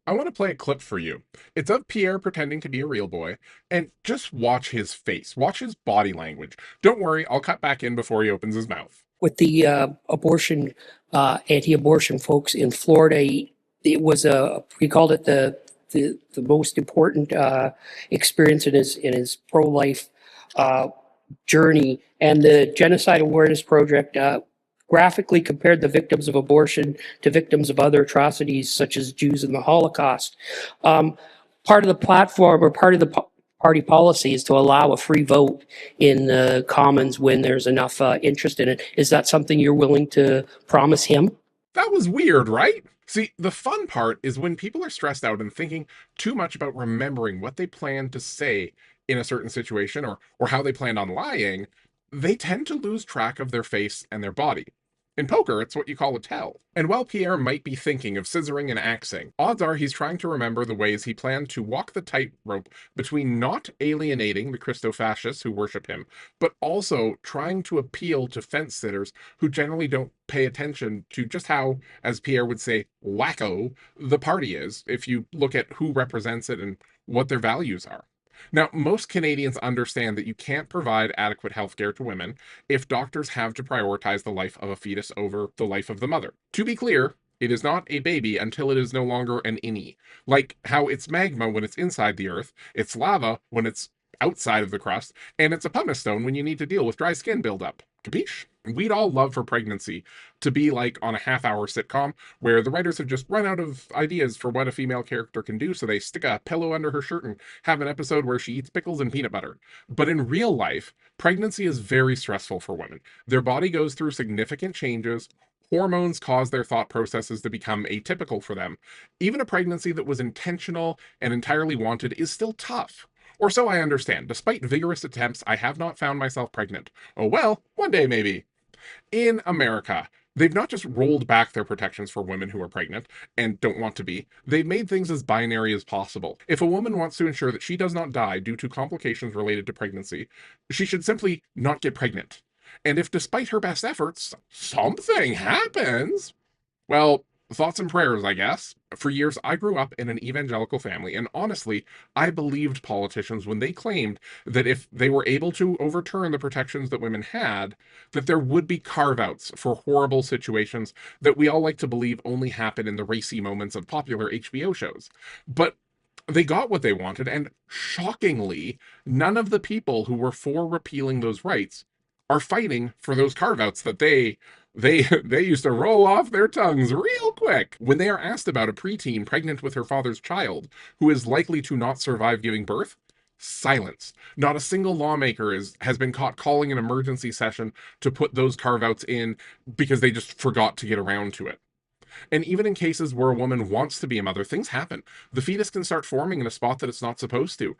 I want to play a clip for you. It's of Pierre pretending to be a real boy, and just watch his face, watch his body language. Don't worry, I'll cut back in before he opens his mouth. With the anti-abortion folks in Florida. It was he called it the most important experience in his pro-life uh, journey. And the Genocide Awareness Project graphically compared the victims of abortion to victims of other atrocities, such as Jews in the Holocaust. Um, Part of the platform or part of the party policy is to allow a free vote in the Commons when there's enough interest in it. Is that something you're willing to promise him? That was weird, right? See, the fun part is when people are stressed out and thinking too much about remembering what they plan to say in a certain situation or how they planned on lying, they tend to lose track of their face and their body. In poker, it's what you call a tell. And while Pierre might be thinking of scissoring and axing, odds are he's trying to remember the ways he planned to walk the tightrope between not alienating the Christo-fascists who worship him, but also trying to appeal to fence sitters who generally don't pay attention to just how, as Pierre would say, wacko the party is, if you look at who represents it and what their values are. Now, most Canadians understand that you can't provide adequate health care to women if doctors have to prioritize the life of a fetus over the life of the mother. To be clear, it is not a baby until it is no longer an innie. Like how it's magma when it's inside the earth, it's lava when it's outside of the crust, and it's a pumice stone when you need to deal with dry skin buildup. Capiche? We'd all love for pregnancy to be like on a half-hour sitcom where the writers have just run out of ideas for what a female character can do, so they stick a pillow under her shirt and have an episode where she eats pickles and peanut butter. But in real life, pregnancy is very stressful for women. Their body goes through significant changes. Hormones cause their thought processes to become atypical for them. Even a pregnancy that was intentional and entirely wanted is still tough. Or so I understand. Despite vigorous attempts, I have not found myself pregnant. Oh well, one day maybe. In America, they've not just rolled back their protections for women who are pregnant and don't want to be, they've made things as binary as possible. If a woman wants to ensure that she does not die due to complications related to pregnancy, she should simply not get pregnant. And if despite her best efforts, something happens, well, thoughts and prayers, I guess. For years, I grew up in an evangelical family, and honestly, I believed politicians when they claimed that if they were able to overturn the protections that women had, that there would be carve-outs for horrible situations that we all like to believe only happen in the racy moments of popular HBO shows. But they got what they wanted, and shockingly, none of the people who were for repealing those rights are fighting for those carve-outs that they used to roll off their tongues real quick when they are asked about a preteen pregnant with her father's child who is likely to not survive giving birth. Silence. Not a single lawmaker has been caught calling an emergency session to put those carve-outs in because they just forgot to get around to it. And even in cases where a woman wants to be a mother, things happen. The fetus can start forming in a spot that it's not supposed to.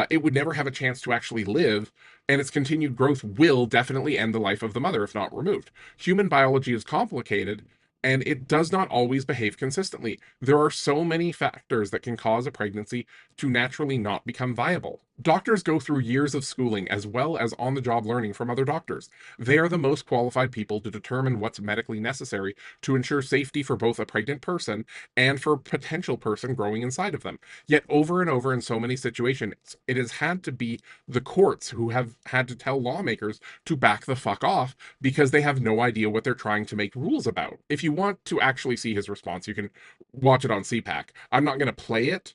It would never have a chance to actually live, and its continued growth will definitely end the life of the mother if not removed. Human biology is complicated, and it does not always behave consistently. There are so many factors that can cause a pregnancy to naturally not become viable. Doctors go through years of schooling as well as on the job learning from other doctors. They are the most qualified people to determine what's medically necessary to ensure safety for both a pregnant person and for a potential person growing inside of them. Yet, over and over in so many situations, it has had to be the courts who have had to tell lawmakers to back the fuck off because they have no idea what they're trying to make rules about. If you want to actually see his response, you can watch it on CPAC. I'm not going to play it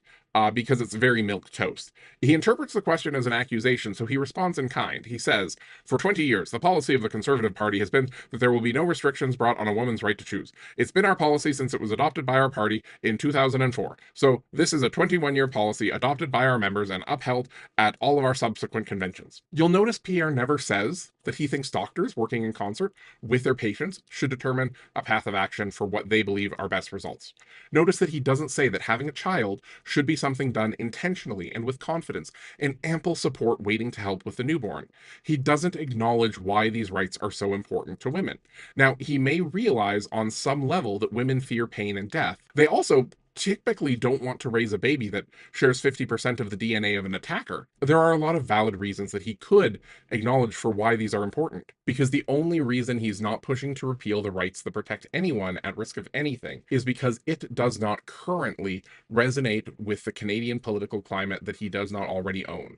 because it's very milk toast. He interprets the question as an accusation, so he responds in kind. He says, "For 20 years, the policy of the Conservative Party has been that there will be no restrictions brought on a woman's right to choose. It's been our policy since it was adopted by our party in 2004. So this is a 21-year policy adopted by our members and upheld at all of our subsequent conventions." You'll notice Pierre never says that he thinks doctors working in concert with their patients should determine a path of action for what they believe are best results. Notice that he doesn't say that having a child should be something done intentionally and with confidence and ample support waiting to help with the newborn. He doesn't acknowledge why these rights are so important to women. Now, he may realize on some level that women fear pain and death. They also typically don't want to raise a baby that shares 50% of the DNA of an attacker. There are a lot of valid reasons that he could acknowledge for why these are important, because the only reason he's not pushing to repeal the rights that protect anyone at risk of anything is because it does not currently resonate with the Canadian political climate that he does not already own,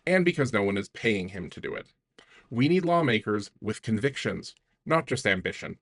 and because no one is paying him to do it. We need lawmakers with convictions, not just ambition.